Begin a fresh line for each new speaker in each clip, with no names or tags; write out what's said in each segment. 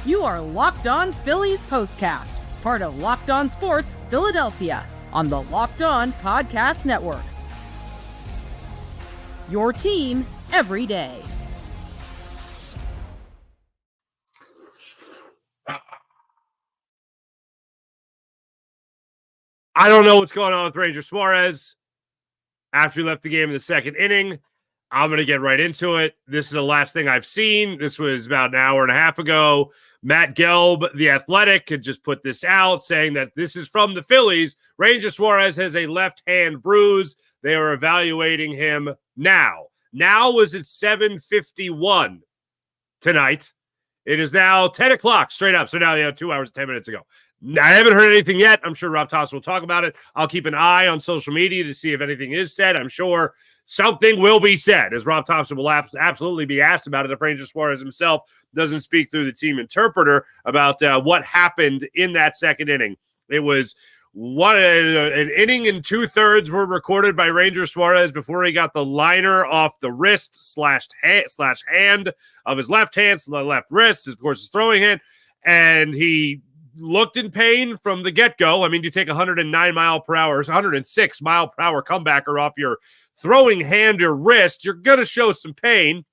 You are Locked On Phillies Postcast, part of Locked On Sports Philadelphia, on the Locked On Podcast Network. Your team every day.
I don't know what's going on with Ranger Suarez after he left the game in the second inning. I'm going to get right into it. This is the last thing I've seen. This was about an hour and a half ago. Matt Gelb, The Athletic, had just put this out saying that this is from the Phillies. Ranger Suarez has a left-hand bruise. They are evaluating him now. Now was at 7:51 tonight. It is now 10 o'clock straight up. So now, 2 hours and 10 minutes ago. I haven't heard anything yet. I'm sure Rob Thompson will talk about it. I'll keep an eye on social media to see if anything is said. I'm sure something will be said, as Rob Thompson will absolutely be asked about it if Ranger Suarez himself doesn't speak through the team interpreter about what happened in that second inning. It was an inning and 2/3 were recorded by Ranger Suarez before he got the liner off the wrist slash hand of his left hand, the left wrist, of course, his throwing hand, and he looked in pain from the get-go. I mean, you take 106 mile per hour comebacker off your throwing hand or wrist, you're going to show some pain.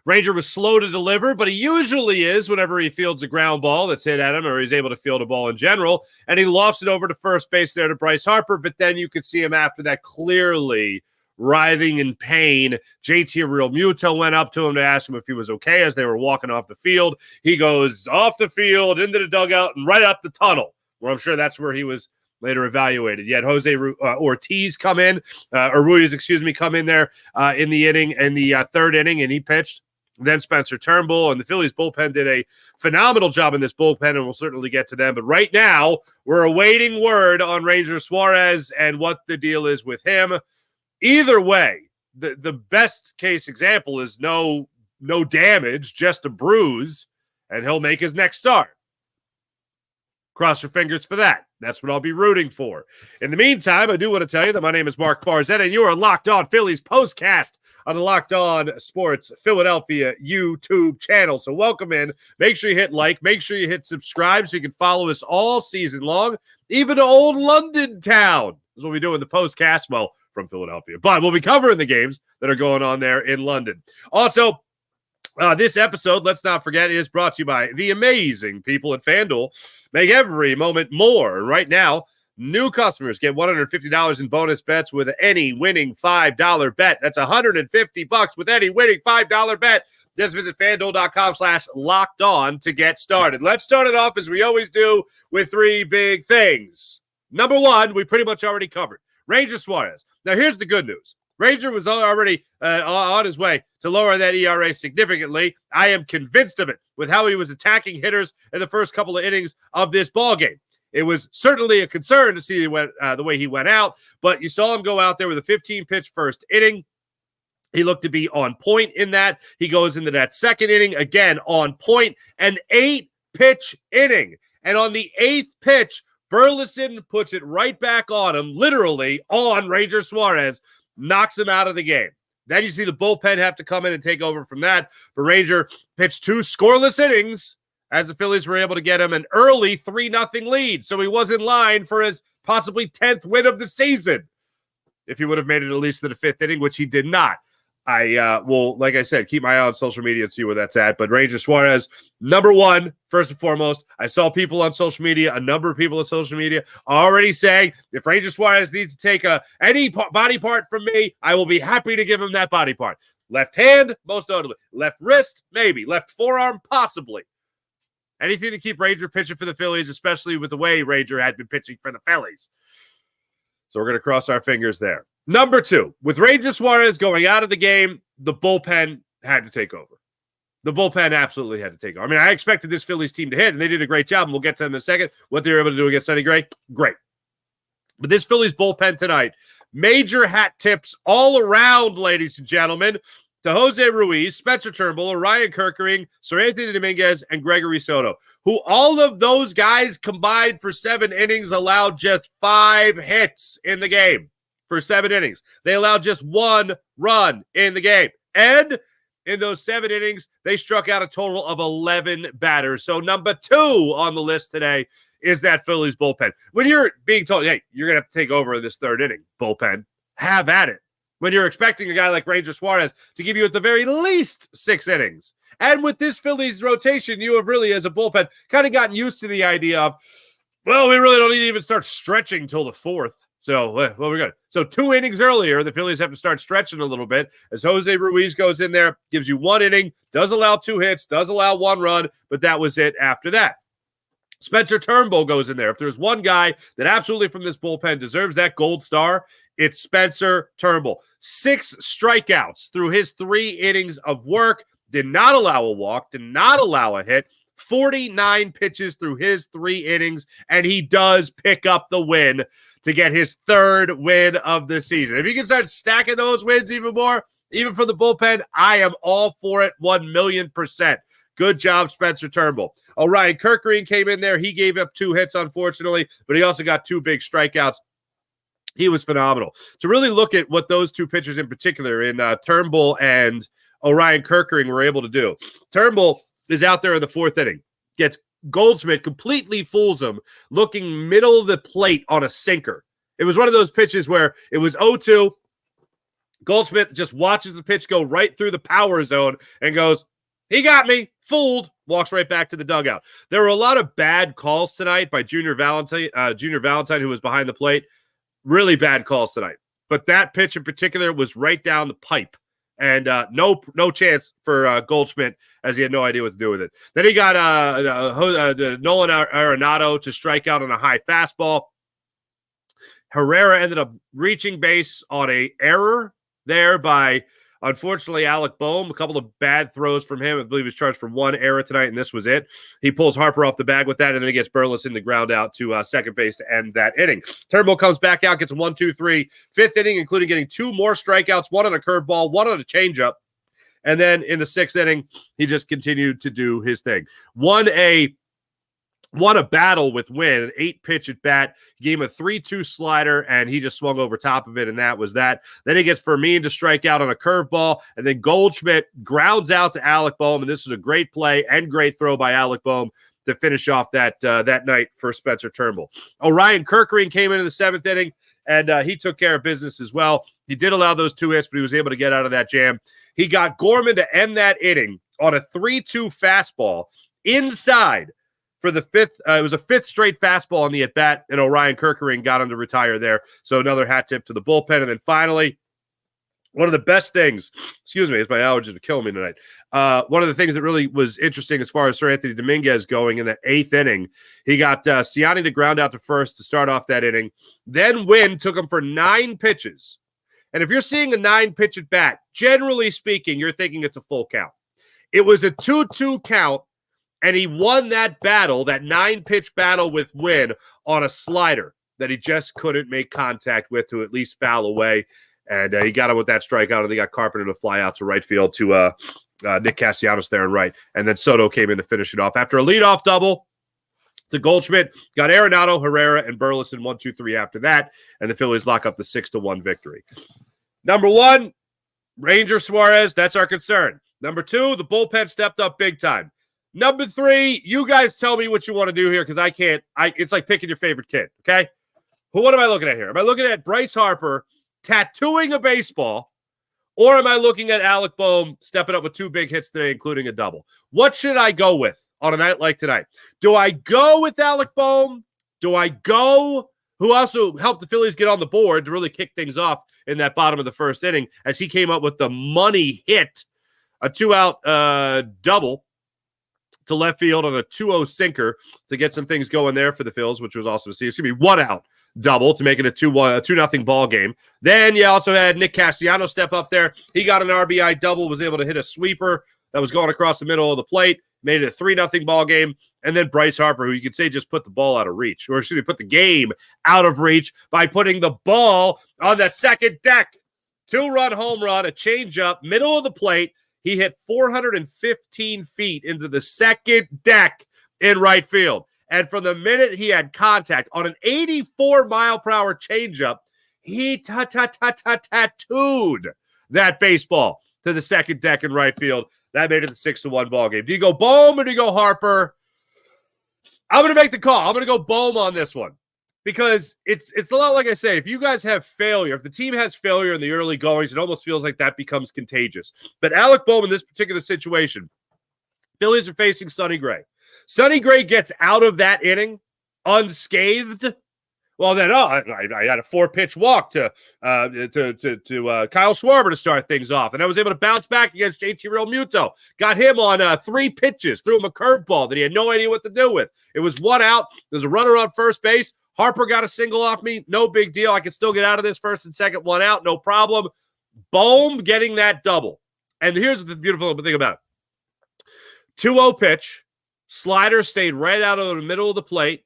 Ranger was slow to deliver, but he usually is whenever he fields a ground ball that's hit at him or he's able to field a ball in general, and he lofts it over to first base there to Bryce Harper, but then you could see him after that clearly writhing in pain. JT Realmuto went up to him to ask him if he was okay as they were walking off the field. He goes off the field, into the dugout, and right up the tunnel, where I'm sure that's where he was later evaluated. Yet Jose Ruiz come in there in the inning, in the third inning, and he pitched. Then Spencer Turnbull, and the Phillies bullpen did a phenomenal job in this bullpen, and we'll certainly get to them. But right now, we're awaiting word on Ranger Suarez and what the deal is with him. Either way, the best case example is no damage, just a bruise, and he'll make his next start. Cross your fingers for that. That's what I'll be rooting for. In the meantime, I do want to tell you that my name is Mark Farzetta, and you are Locked On Phillies Postcast on the Locked On Sports Philadelphia YouTube channel. So welcome in. Make sure you hit like. Make sure you hit subscribe so you can follow us all season long, even to old London town. That's what we do in the postcast. Well, from Philadelphia. But we'll be covering the games that are going on there in London. Also, this episode, let's not forget, is brought to you by the amazing people at FanDuel. Make every moment more. Right now, new customers get $150 in bonus bets with any winning $5 bet. That's $150 with any winning $5 bet. Just visit FanDuel.com/locked-on to get started. Let's start it off, as we always do, with three big things. Number one, we pretty much already covered. Ranger Suarez. Now, here's the good news. Ranger was already on his way to lower that ERA significantly. I am convinced of it with how he was attacking hitters in the first couple of innings of this ballgame. It was certainly a concern to see the way he went out, but you saw him go out there with a 15-pitch first inning. He looked to be on point in that. He goes into that second inning, again, on point, an 8-pitch inning. And on the 8th pitch, Burleson puts it right back on him, literally on Ranger Suarez, knocks him out of the game. Then you see the bullpen have to come in and take over from that. But Ranger pitched 2 scoreless innings as the Phillies were able to get him an early 3-0 lead. So he was in line for his possibly 10th win of the season if he would have made it at least to the 5th inning, which he did not. I will, like I said, keep my eye on social media and see where that's at. But Ranger Suarez, number one, first and foremost. I saw people on social media, a number of people on social media already saying, if Ranger Suarez needs to take any body part from me, I will be happy to give him that body part. Left hand, most notably. Left wrist, maybe. Left forearm, possibly. Anything to keep Ranger pitching for the Phillies, especially with the way Ranger had been pitching for the Phillies. So we're going to cross our fingers there. Number two, with Ranger Suarez going out of the game, the bullpen had to take over. The bullpen absolutely had to take over. I mean, I expected this Phillies team to hit, and they did a great job, and we'll get to them in a second. What they were able to do against Sonny Gray, great. But this Phillies bullpen tonight, major hat tips all around, ladies and gentlemen, to Jose Ruiz, Spencer Turnbull, Orion Kerkering, SerAnthony Dominguez, and Gregory Soto, who all of those guys combined for 7 innings allowed just 5 hits in the game. For 7 innings. They allowed just 1 run in the game. And in those 7 innings, they struck out a total of 11 batters. So number 2 on the list today is that Phillies bullpen. When you're being told, hey, you're going to have to take over in this 3rd inning, bullpen, have at it. When you're expecting a guy like Ranger Suarez to give you at the very least 6 innings. And with this Phillies rotation, you have really, as a bullpen, kind of gotten used to the idea of, well, we really don't need to even start stretching till the 4th. So, well, we're good. So 2 innings earlier, the Phillies have to start stretching a little bit as Jose Ruiz goes in there, gives you 1 inning, does allow 2 hits, does allow 1 run, but that was it after that. Spencer Turnbull goes in there. If there's one guy that absolutely from this bullpen deserves that gold star, it's Spencer Turnbull. 6 strikeouts through his 3 innings of work. Did not allow a walk, did not allow a hit. 49 pitches through his 3 innings, and he does pick up the win to get his 3rd win of the season. If you can start stacking those wins even more, even for the bullpen, I am all for it 1,000,000%. Good job, Spencer Turnbull. Orion Kerkering came in there. He gave up 2 hits, unfortunately, but he also got 2 big strikeouts. He was phenomenal. To really look at what those 2 pitchers in particular, in Turnbull and Orion Kerkering, were able to do. Turnbull is out there in the 4th inning, gets Goldschmidt, completely fools him, looking middle of the plate on a sinker. It was one of those pitches where it was 0-2. Goldschmidt just watches the pitch go right through the power zone and goes, he got me, fooled, walks right back to the dugout. There were a lot of bad calls tonight by Junior Valentine, who was behind the plate. Really bad calls tonight. But that pitch in particular was right down the pipe. And no chance for Goldschmidt, as he had no idea what to do with it. Then he got Nolan Arenado to strike out on a high fastball. Herrera ended up reaching base on a error there by, unfortunately, Alec Bohm. A couple of bad throws from him. I believe he was charged for 1 error tonight, and this was it. He pulls Harper off the bag with that, and then he gets Burleson the ground out to second base to end that inning. Turnbull comes back out, gets a 1-2-3. 5th inning, including getting 2 more strikeouts, 1 on a curveball, 1 on a changeup. And then in the 6th inning, he just continued to do his thing. Won a battle with Wynn, an 8-pitch at bat. He gave him a 3-2 slider, and he just swung over top of it, and that was that. Then he gets Fermin to strike out on a curveball, and then Goldschmidt grounds out to Alec Bohm, and this is a great play and great throw by Alec Bohm to finish off that night for Spencer Turnbull. Orion Kerkering came into the 7th inning, and he took care of business as well. He did allow those 2 hits, but he was able to get out of that jam. He got Gorman to end that inning on a 3-2 fastball inside for the 5th. It was a 5th straight fastball on the at-bat, and Orion Kerkering got him to retire there. So another hat tip to the bullpen. And then finally, one of the best things, excuse me, as my allergies are killing me tonight. One of the things that really was interesting as far as SerAnthony Dominguez going in the 8th inning, he got Ciani to ground out to first to start off that inning. Then Wynn took him for 9 pitches. And if you're seeing a 9-pitch at bat, generally speaking, you're thinking it's a full count. It was a 2-2 count, and he won that battle, that 9-pitch battle with Wynn, on a slider that he just couldn't make contact with to at least foul away. And he got him with that strikeout, and they got Carpenter to fly out to right field to Nick Castellanos there and right. And then Soto came in to finish it off. After a leadoff double to Goldschmidt, got Arenado, Herrera, and Burleson 1-2-3 after that, and the Phillies lock up the 6-1 victory. Number 1, Ranger Suarez, that's our concern. Number 2, the bullpen stepped up big time. Number 3, you guys tell me what you want to do here, because I can't. It's like picking your favorite kid, okay? What am I looking at here? Am I looking at Bryce Harper tattooing a baseball, or am I looking at Alec Bohm stepping up with 2 big hits today, including a double? What should I go with on a night like tonight? Do I go with Alec Bohm? Do I go, who also helped the Phillies get on the board to really kick things off in that bottom of the 1st inning, as he came up with the money hit, a 2-out double to left field on a 2-0 sinker to get some things going there for the Phils, which was awesome to see. It's going to be 1-out double to make it a 2-0 ball game. Then you also had Nick Castellanos step up there. He got an RBI double, was able to hit a sweeper that was going across the middle of the plate, made it a 3-0 ball game. And then Bryce Harper, who you could say just put the ball out of reach, or excuse me, put the game out of reach by putting the ball on the second deck. 2-run home run, a changeup, middle of the plate. He hit 415 feet into the second deck in right field. And from the minute he had contact on an 84-mile-per-hour changeup, he tattooed that baseball to the second deck in right field. That made it a 6-1 ball game. Do you go Bohm or do you go Harper? I'm going to make the call. I'm going to go Bohm on this one because it's a lot like I say. If you guys have failure, if the team has failure in the early goings, it almost feels like that becomes contagious. But Alec Bohm in this particular situation, Phillies are facing Sonny Gray. Sonny Gray gets out of that inning unscathed. Well, then, I had a 4-pitch walk to Kyle Schwarber to start things off, and I was able to bounce back against JT Realmuto. Got him on 3 pitches, threw him a curveball that he had no idea what to do with. It was 1 out. There's a runner on first base. Harper got a single off me. No big deal. I can still get out of this first and second, 1 out, no problem. Bohm getting that double. And here's the beautiful thing about it. 2-0 pitch. Slider stayed right out of the middle of the plate.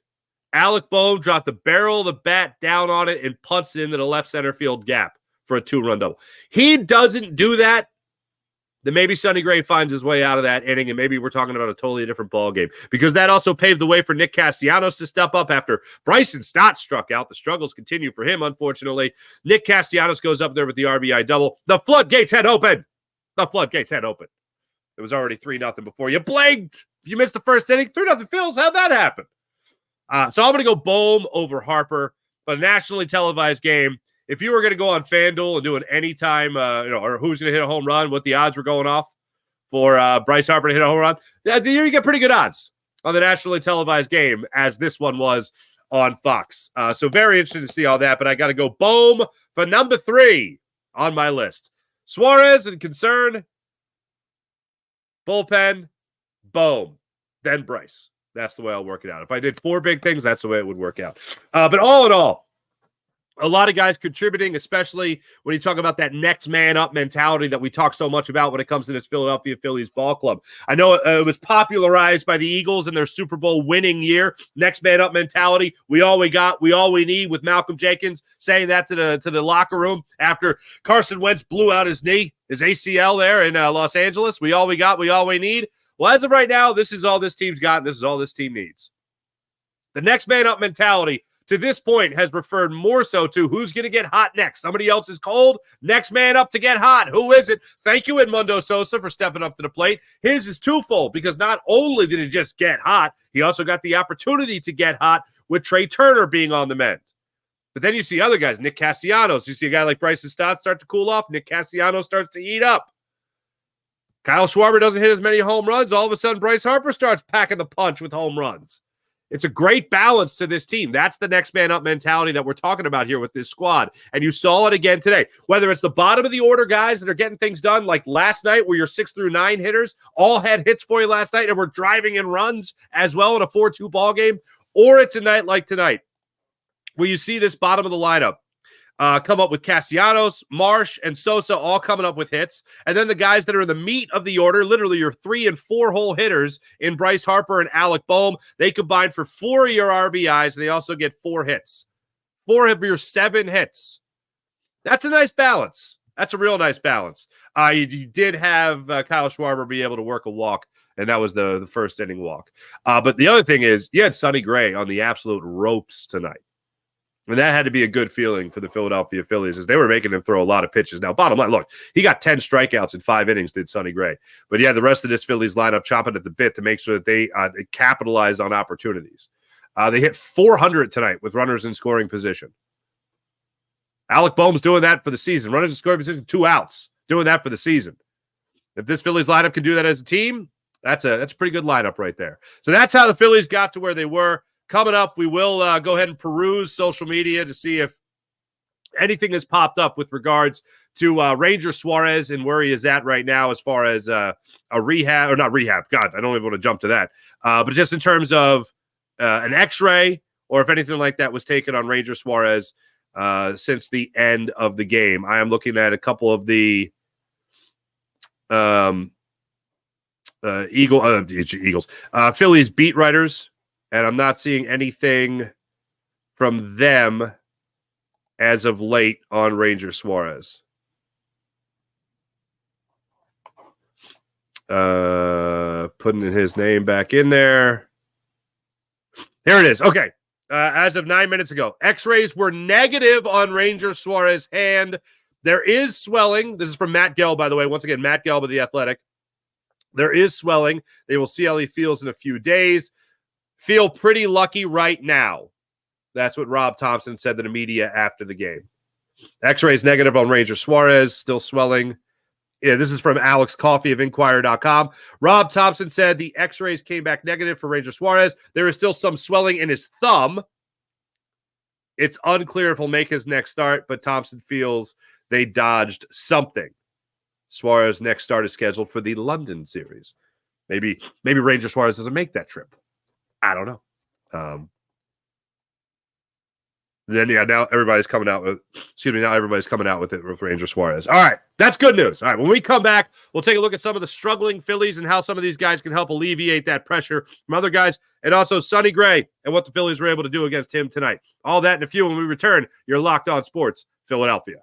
Alec Bohm dropped the barrel of the bat down on it and punts it into the left center field gap for a 2-run double. He doesn't do that, then maybe Sonny Gray finds his way out of that inning, and maybe we're talking about a totally different ball game, because that also paved the way for Nick Castellanos to step up after Bryce and Stott struck out. The struggles continue for him, unfortunately. Nick Castellanos goes up there with the RBI double. The floodgates had opened. The floodgates had opened. It was already 3-0 before you blinked. If you missed the first inning, 3-0 Phils. How'd that happen? So I'm going to go Bohm over Harper, but a nationally televised game. If you were going to go on FanDuel and do an anytime, or who's going to hit a home run, what the odds were going off for Bryce Harper to hit a home run, you get pretty good odds on the nationally televised game, as this one was on Fox. So very interesting to see all that, but I got to go Bohm for number 3 on my list. Suarez and concern, bullpen, Bohm, then Bryce. That's the way I'll work it out. If I did 4 big things, that's the way it would work out. But all in all, a lot of guys contributing, especially when you talk about that next man up mentality that we talk so much about when it comes to this Philadelphia Phillies ball club. I know it was popularized by the Eagles in their Super Bowl winning year. Next man up mentality. We all we got, we all we need, with Malcolm Jenkins saying that to the locker room after Carson Wentz blew out his knee, his ACL there in Los Angeles. We all we got, we all we need. Well, as of right now, this is all this team's got, and this is all this team needs. The next man up mentality to this point has referred more so to who's going to get hot next. Somebody else is cold. Next man up to get hot. Who is it? Thank you, Edmundo Sosa, for stepping up to the plate. His is twofold, because not only did he just get hot, he also got the opportunity to get hot with Trey Turner being on the mend. But then you see other guys, Nick Castellanos. You see a guy like Bryce and Stott start to cool off. Nick Castellanos starts to heat up. Kyle Schwarber doesn't hit as many home runs. All of a sudden, Bryce Harper starts packing the punch with home runs. It's a great balance to this team. That's the next man up mentality that we're talking about here with this squad. And you saw it again today. Whether it's the bottom of the order guys that are getting things done, like last night where your 6 through 9 hitters all had hits for you last night and were driving in runs as well in a 4-2 ball game, or it's a night like tonight where you see this bottom of the lineup come up with Castellanos, Marsh, and Sosa all coming up with hits. And then the guys that are in the meat of the order, literally your 3 and 4 hole hitters in Bryce Harper and Alec Bohm, they combine for 4 of your RBIs, and they also get 4 hits. 4 of your 7 hits. That's a nice balance. That's a real nice balance. You did have Kyle Schwarber be able to work a walk, and that was the first inning walk. But the other thing is, you had Sonny Gray on the absolute ropes tonight. And that had to be a good feeling for the Philadelphia Phillies, as they were making him throw a lot of pitches. Now, bottom line, look, he got 10 strikeouts in 5 innings, did Sonny Gray. But yeah, the rest of this Phillies lineup chomping at the bit to make sure that they capitalize on opportunities. They hit 400 tonight with runners in scoring position. Alec Bohm's doing that for the season. Runners in scoring position, 2 outs, doing that for the season. If this Phillies lineup can do that as a team, that's a pretty good lineup right there. So that's how the Phillies got to where they were. Coming up, we will go ahead and peruse social media to see if anything has popped up with regards to Ranger Suarez and where he is at right now as far as a rehab, or not rehab. God, I don't even want to jump to that. But just in terms of an x-ray, or if anything like that was taken on Ranger Suarez since the end of the game. I am looking at a couple of the Phillies beat writers, and I'm not seeing anything from them as of late on Ranger Suarez. Putting his name back in there. Here it is. Okay. As of 9 minutes ago, x-rays were negative on Ranger Suarez's hand, There is swelling. This is from Matt Gelb, by the way. Once again, Matt Gelb of The Athletic. There is swelling. They will see how he feels in a few days. Feel pretty lucky right now. That's what Rob Thompson said to the media after the game. X-rays negative on Ranger Suarez, still swelling. Yeah, this is from Alex Coffey of Inquirer.com. Rob Thompson said the X-rays came back negative for Ranger Suarez. There is still some swelling in his thumb. It's unclear if he'll make his next start, but Thompson feels they dodged something. Suarez's next start is scheduled for the London series. Maybe Ranger Suarez doesn't make that trip. I don't know. Now everybody's coming out with it with Ranger Suarez. All right, that's good news. All right, when we come back, we'll take a look at some of the struggling Phillies and how some of these guys can help alleviate that pressure from other guys, and also Sonny Gray and what the Phillies were able to do against him tonight. All that and a few when we return. You're Locked On Sports Philadelphia.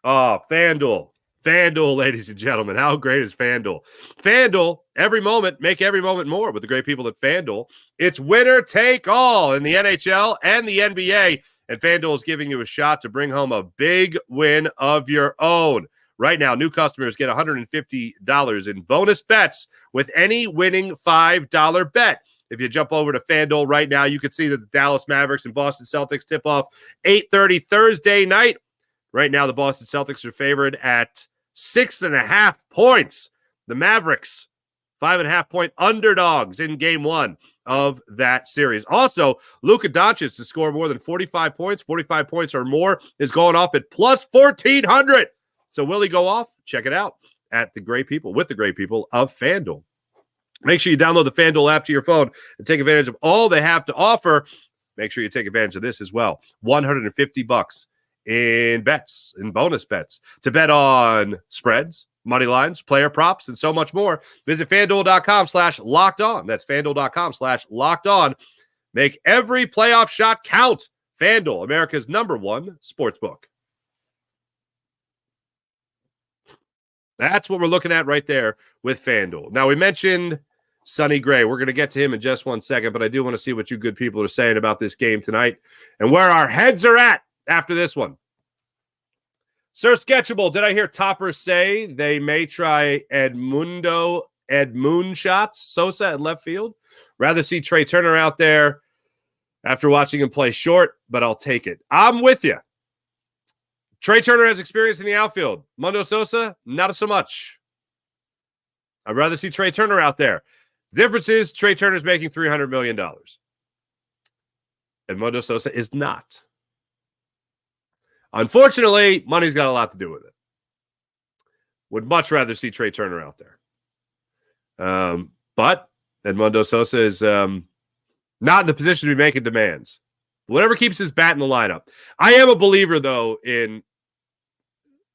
Oh, FanDuel. FanDuel, ladies and gentlemen. How great is FanDuel? FanDuel, every moment, make every moment more with the great people at FanDuel. It's winner take all in the NHL and the NBA, and FanDuel is giving you a shot to bring home a big win of your own. Right now, new customers get $150 in bonus bets with any winning $5 bet. If you jump over to FanDuel right now, you can see that the Dallas Mavericks and Boston Celtics tip off 8:30 Thursday night. Right now, the Boston Celtics are favored at 6.5 points. The Mavericks, 5.5-point underdogs in game one of that series. Also, Luka Doncic to score more than 45 points or more is going off at plus 1,400. So will he go off? Check it out with the great people of FanDuel. Make sure you download the FanDuel app to your phone and take advantage of all they have to offer. Make sure you take advantage of this as well. $150 in bets, in bonus bets, to bet on spreads, money lines, player props, and so much more. Visit FanDuel.com/lockedon. That's FanDuel.com/lockedon. Make every playoff shot count. FanDuel, America's #1 sportsbook. That's what we're looking at right there with FanDuel. Now, we mentioned Sonny Gray. We're going to get to him in just 1 second, but I do want to see what you good people are saying about this game tonight and where our heads are at after this one. Sir Sketchable, did I hear Topper say they may try Edmundo shots, Sosa at left field? Rather see Trey Turner out there after watching him play short, but I'll take it. I'm with you. Trey Turner has experience in the outfield. Mundo Sosa, not so much. I'd rather see Trey Turner out there. The difference is Trey Turner's making $300 million. And Mundo Sosa is not. Unfortunately, money's got a lot to do with it. Would much rather see Trey Turner out there. But Edmundo Sosa is not in the position to be making demands. Whatever keeps his bat in the lineup. I am a believer, though, in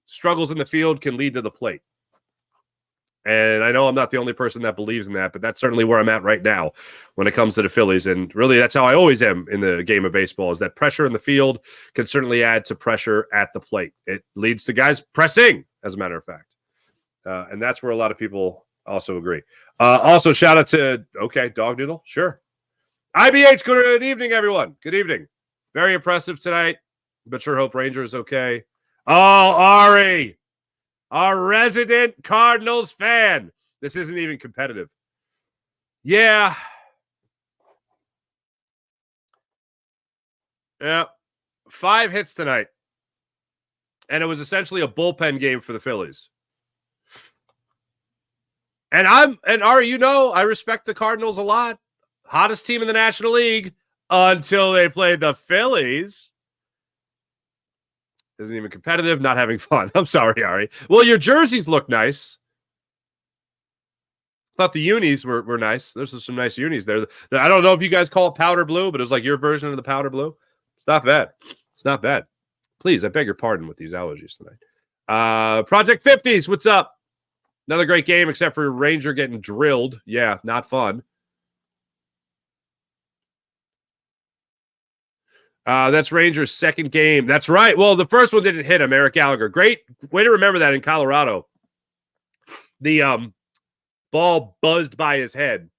struggles in the field can lead to the plate. And I know I'm not the only person that believes in that, but that's certainly where I'm at right now when it comes to the Phillies. And really, that's how I always am in the game of baseball, is that pressure in the field can certainly add to pressure at the plate. It leads to guys pressing, as a matter of fact. And that's where a lot of people also agree. Also, shout out to, Dog Doodle. Sure. IBH, good evening, everyone. Good evening. Very impressive tonight, but sure hope Ranger is okay. Oh, Ari. Our resident Cardinals fan. This isn't even competitive. Yeah. 5 hits tonight. And it was essentially a bullpen game for the Phillies. And Ari, I respect the Cardinals a lot. Hottest team in the National League until they played the Phillies. Isn't even competitive, not having fun. I'm sorry, Ari. Well, your jerseys look nice. Thought the unis were nice. There's some nice unis there. I don't know if you guys call it powder blue, but it was like your version of the powder blue. It's not bad. It's not bad. Please, I beg your pardon with these allergies tonight. Project 50s, what's up? Another great game, except for Ranger getting drilled. Yeah, not fun. That's Rangers' second game. That's right. Well, the first one didn't hit him, Eric Gallagher. Great way to remember that in Colorado. The ball buzzed by his head.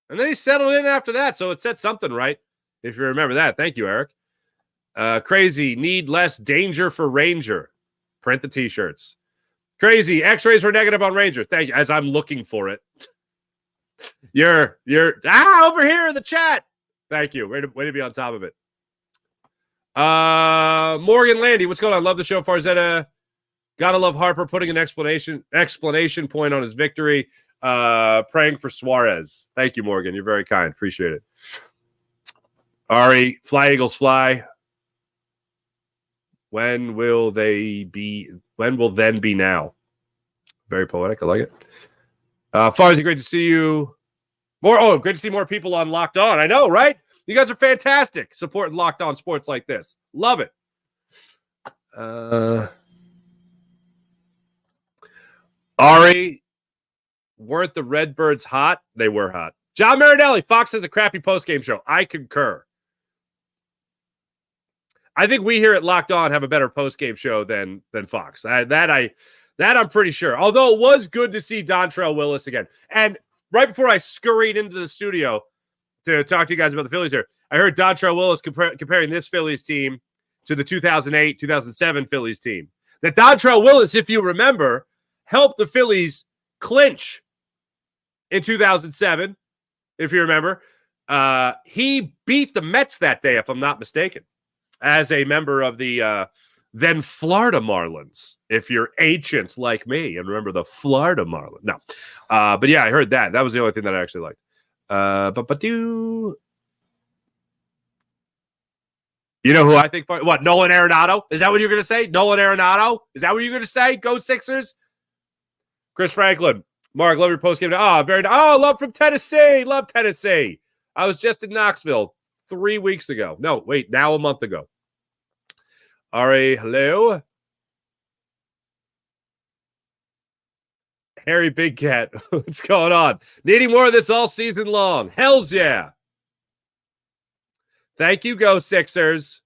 And then he settled in after that, so it said something right, if you remember that. Thank you, Eric. Crazy. Need less danger for Ranger. Print the t-shirts. Crazy. X-rays were negative on Ranger. Thank you. As I'm looking for it. You're over here in the chat. Thank you. Way to be on top of it. Morgan Landy, what's going on? Love the show, Farzetta. Gotta love Harper putting an explanation point on his victory. Praying for Suarez. Thank you, Morgan. You're very kind. Appreciate it. Ari, fly Eagles fly. When will then be now? Very poetic. I like it. Farzi, great to see you. Great to see more people on Locked On. I know, right? You guys are fantastic supporting Locked On sports like this. Love it. Ari, weren't the Redbirds hot? They were hot. John Marinelli, Fox has a crappy postgame show. I concur. I think we here at Locked On have a better postgame show than Fox. That I'm pretty sure. Although it was good to see Dontrelle Willis again. And right before I scurried into the studio to talk to you guys about the Phillies here, I heard Dontrelle Willis comparing this Phillies team to the 2008, 2007 Phillies team. That Dontrelle Willis, if you remember, helped the Phillies clinch in 2007, if you remember. He beat the Mets that day, if I'm not mistaken, as a member of the then Florida Marlins, if you're ancient like me and remember the Florida Marlins. No. But yeah, I heard that. That was the only thing that I actually liked. You know who I think? What, Nolan Arenado? Is that what you're going to say? Nolan Arenado? Is that what you're going to say? Go Sixers? Chris Franklin. Mark, love your postgame. Love from Tennessee. Love Tennessee. I was just in Knoxville 3 weeks ago. No, wait, now a month ago. Ari, hello. Harry Big Cat, what's going on? Needing more of this all season long. Hells yeah. Thank you, Go Sixers.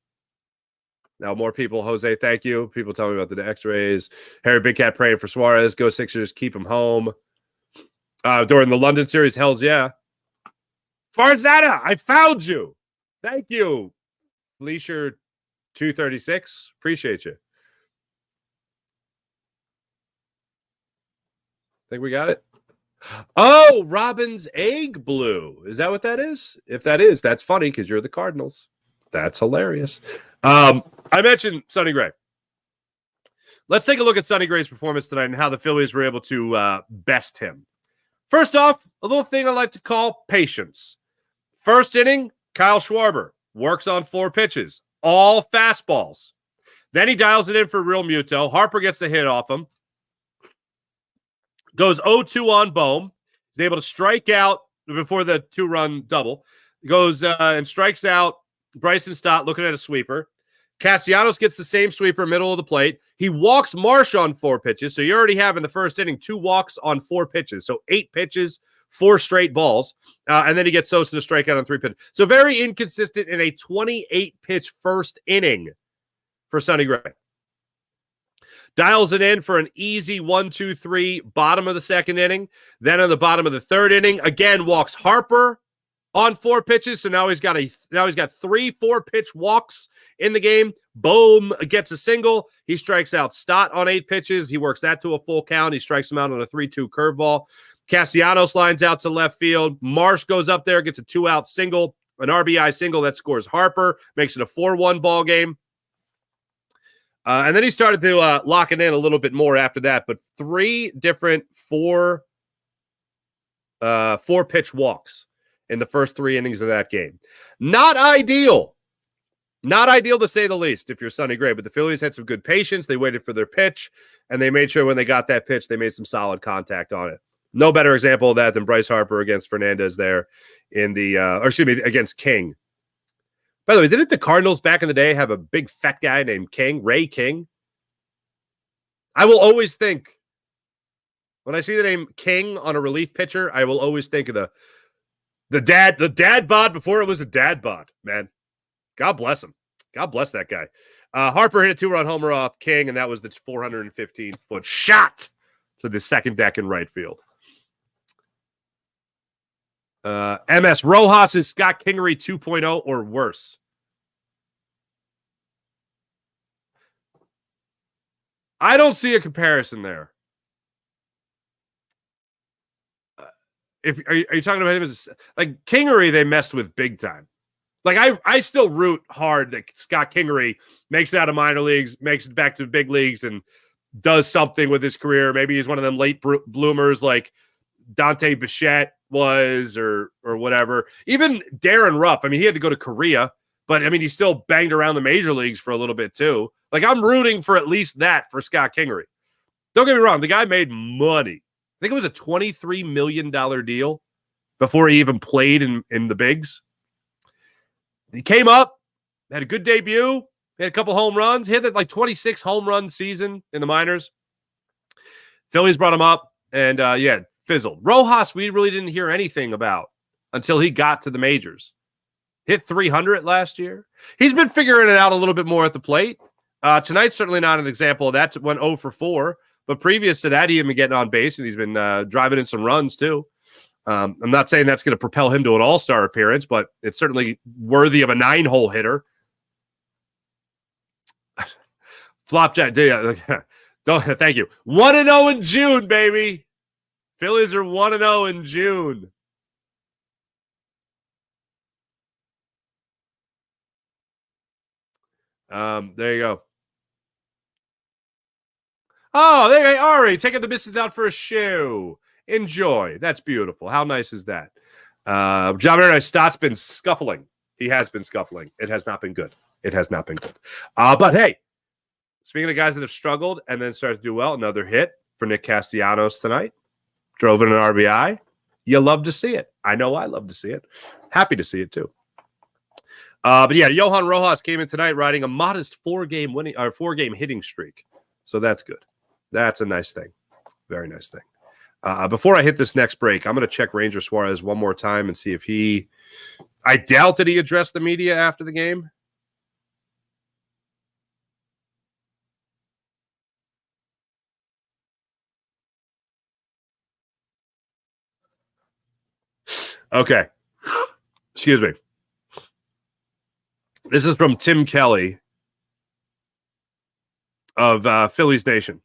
Now more people. Jose, thank you. People tell me about the X-rays. Harry Big Cat praying for Suarez. Go Sixers, keep him home. During the London series, hells yeah. Farzetta, I found you. Thank you. Leisure 236. Appreciate you. Think we got it? Oh, Robin's egg blue. Is that what that is? If that is, that's funny because you're the Cardinals. That's hilarious. I mentioned Sonny Gray. Let's take a look at Sonny Gray's performance tonight and how the Phillies were able to best him. First off, a little thing I like to call patience. First inning, Kyle Schwarber works on 4 pitches, all fastballs. Then he dials it in for Real Muto. Harper gets the hit off him. Goes 0-2 on Bohm. He's able to strike out before the 2-run double. Goes and strikes out Bryce and Stott looking at a sweeper. Castellanos gets the same sweeper, middle of the plate. He walks Marsh on 4 pitches. So you already have in the first inning 2 walks on 4 pitches. So 8 pitches, 4 straight balls. And then he gets Soto to strike out on 3 pitches. So very inconsistent in a 28-pitch first inning for Sonny Gray. Dials it in for an easy 1-2-3 bottom of the second inning. Then on the bottom of the third inning, again walks Harper on 4 pitches. So now he's got 3 4-pitch walks in the game. Bohm gets a single. He strikes out Stott on 8 pitches. He works that to a full count. He strikes him out on a 3-2 curveball. Castellanos lines out to left field. Marsh goes up there, gets a 2-out single, an RBI single that scores Harper, makes it a 4-1 ball game. And then he started to lock it in a little bit more after that. But 3 different 4-pitch walks in the first 3 innings of that game. Not ideal. Not ideal to say the least if you're Sonny Gray. But the Phillies had some good patience. They waited for their pitch. And they made sure when they got that pitch, they made some solid contact on it. No better example of that than Bryce Harper against Fernandez there in the against King. By the way, didn't the Cardinals back in the day have a big fat guy named King, Ray King? I will always think, when I see the name King on a relief pitcher, I will always think of the dad bod before it was a dad bod, man. God bless him. God bless that guy. Harper hit a 2-run homer off King, and that was the 415-foot shot to the second deck in right field. MS Rojas is Scott Kingery 2.0 or worse. I don't see a comparison there. Are you talking about him as like Kingery? They messed with big time. Like I still root hard that Scott Kingery makes it out of minor leagues, makes it back to the big leagues, and does something with his career. Maybe he's one of them late bloomers like Dante Bichette was, or whatever. Even Darren Ruff. I mean, he had to go to Korea, but I mean, he still banged around the major leagues for a little bit too. Like I'm rooting for at least that for Scott Kingery. Don't get me wrong, the guy made money. I think it was a $23 million deal before he even played in the bigs. He came up, had a good debut, had a couple home runs. He had that like 26 home run season in the minors. Phillies brought him up, and fizzled. Rojas, we really didn't hear anything about until he got to the majors. Hit 300 last year. He's been figuring it out a little bit more at the plate. Tonight's certainly not an example of that. Went 0 for 4. But previous to that, he had been getting on base, and he's been driving in some runs too. I'm not saying that's going to propel him to an all-star appearance, but it's certainly worthy of a 9-hole hitter. Flopjack, thank you. 1-0 in June, baby. Phillies are 1-0 in June. There you go. Oh, there you go. Ari, taking the missus out for a show. Enjoy. That's beautiful. How nice is that? John Stott's been scuffling. He has been scuffling. It has not been good. It has not been good. But hey, speaking of guys that have struggled and then started to do well, another hit for Nick Castellanos tonight. Drove in an RBI. You love to see it. I know I love to see it. Happy to see it too. But yeah, Johan Rojas came in tonight riding a modest 4-game hitting streak. So that's good. That's a nice thing. Very nice thing. Before I hit this next break, I'm going to check Ranger Suarez one more time and see if I doubt that he addressed the media after the game. Okay. Excuse me. This is from Tim Kelly of Phillies Nation.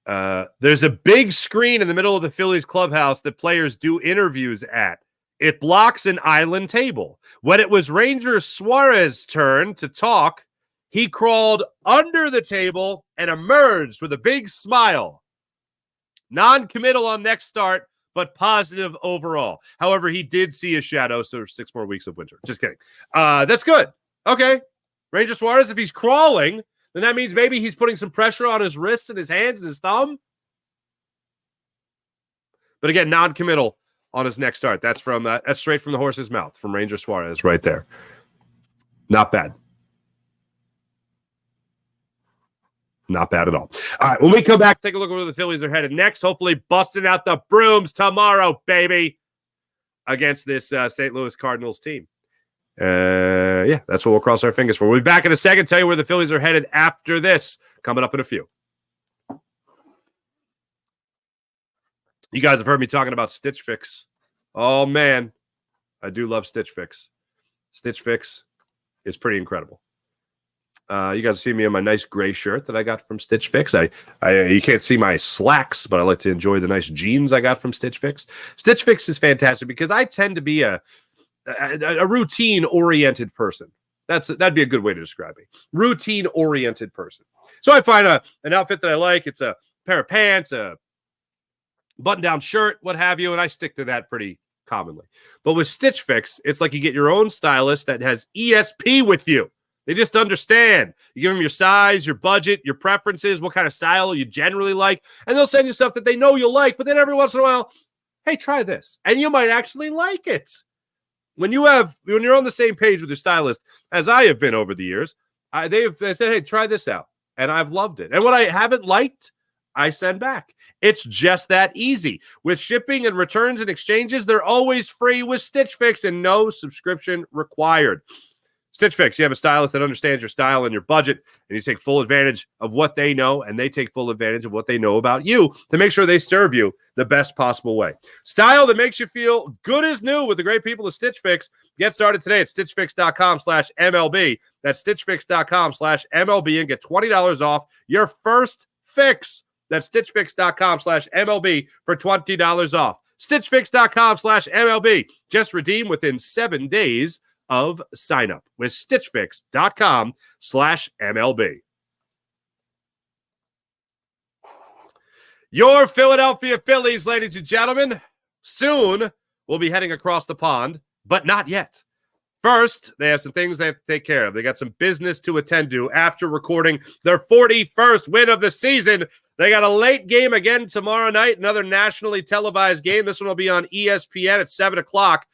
There's a big screen in the middle of the Phillies clubhouse that players do interviews at. It blocks an island table. When it was Ranger Suarez's turn to talk, he crawled under the table and emerged with a big smile. Non-committal on next start, but positive overall. However, he did see a shadow, so 6 more weeks of winter. Just kidding. That's good. Okay. Ranger Suarez, if he's crawling, then that means maybe he's putting some pressure on his wrists and his hands and his thumb. But again, non-committal on his next start. That's straight from the horse's mouth from Ranger Suarez right there. Not bad. Not bad at all. All right, when we come back, take a look at where the Phillies are headed next. Hopefully busting out the brooms tomorrow, baby, against this St. Louis Cardinals team. That's what we'll cross our fingers for. We'll be back in a second, tell you where the Phillies are headed after this, coming up in a few. You guys have heard me talking about Stitch Fix. Oh, man. I do love Stitch Fix. Stitch Fix is pretty incredible. You guys see me in my nice gray shirt that I got from Stitch Fix. You can't see my slacks, but I like to enjoy the nice jeans I got from Stitch Fix. Stitch Fix is fantastic because I tend to be a routine-oriented person. That'd be a good way to describe me. Routine-oriented person. So I find an outfit that I like. It's a pair of pants, a button-down shirt, what have you, and I stick to that pretty commonly. But with Stitch Fix, it's like you get your own stylist that has ESP with you. They just understand. You give them your size, your budget, your preferences, what kind of style you generally like, and they'll send you stuff that they know you'll like, but then every once in a while, hey, try this. And you might actually like it. When you're on the same page with your stylist, as I have been over the years, they've said, hey, try this out. And I've loved it. And what I haven't liked, I send back. It's just that easy. With shipping and returns and exchanges, they're always free with Stitch Fix and no subscription required. Stitch Fix, you have a stylist that understands your style and your budget, and you take full advantage of what they know, and they take full advantage of what they know about you to make sure they serve you the best possible way. Style that makes you feel good as new with the great people of Stitch Fix. Get started today at stitchfix.com/MLB. That's stitchfix.com/MLB and get $20 off your first fix. That's stitchfix.com/MLB for $20 off. stitchfix.com/MLB. Just redeem within 7 days of sign up with stitchfix.com/MLB. Your Philadelphia Phillies, ladies and gentlemen, soon will be heading across the pond, but not yet. First, they have some things they have to take care of. They got some business to attend to after recording their 41st win of the season. They got a late game again tomorrow night, another nationally televised game. This one will be on ESPN at 7 o'clock.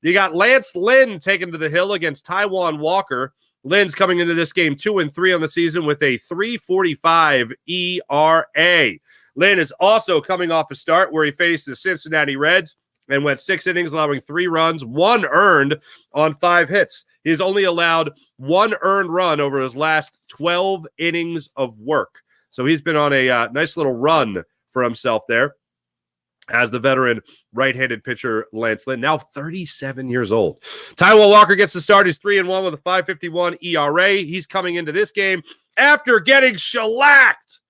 You got Lance Lynn taken to the hill against Taijuan Walker. Lynn's coming into this game 2-3 on the season with a 3.45 ERA. Lynn is also coming off a start where he faced the Cincinnati Reds and went 6 innings, allowing 3 runs, 1 earned on 5 hits. He's only allowed 1 earned run over his last 12 innings of work. So he's been on a nice little run for himself there as the veteran right-handed pitcher Lance Lynn, now 37 years old. Taijuan Walker gets the start. He's 3-1 with a 5.51 ERA. He's coming into this game after getting shellacked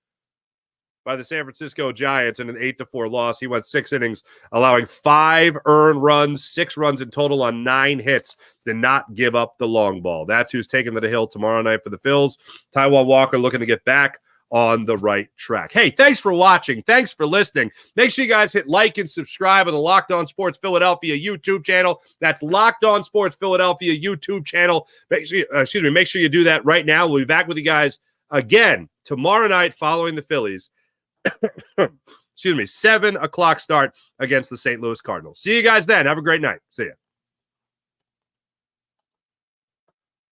by the San Francisco Giants in an 8-4 loss. He went 6 innings, allowing 5 earned runs, 6 runs in total on 9 hits. Did not give up the long ball. That's who's taking to the hill tomorrow night for the Phils. Taijuan Walker looking to get back on the right track. Hey, thanks for watching. Thanks for listening. Make sure you guys hit like and subscribe on the Locked On Sports Philadelphia YouTube channel. That's Locked On Sports Philadelphia YouTube channel. Make sure you do that right now. We'll be back with you guys again tomorrow night following the Phillies. 7 o'clock start against the St. Louis Cardinals. See you guys then. Have a great night. See ya.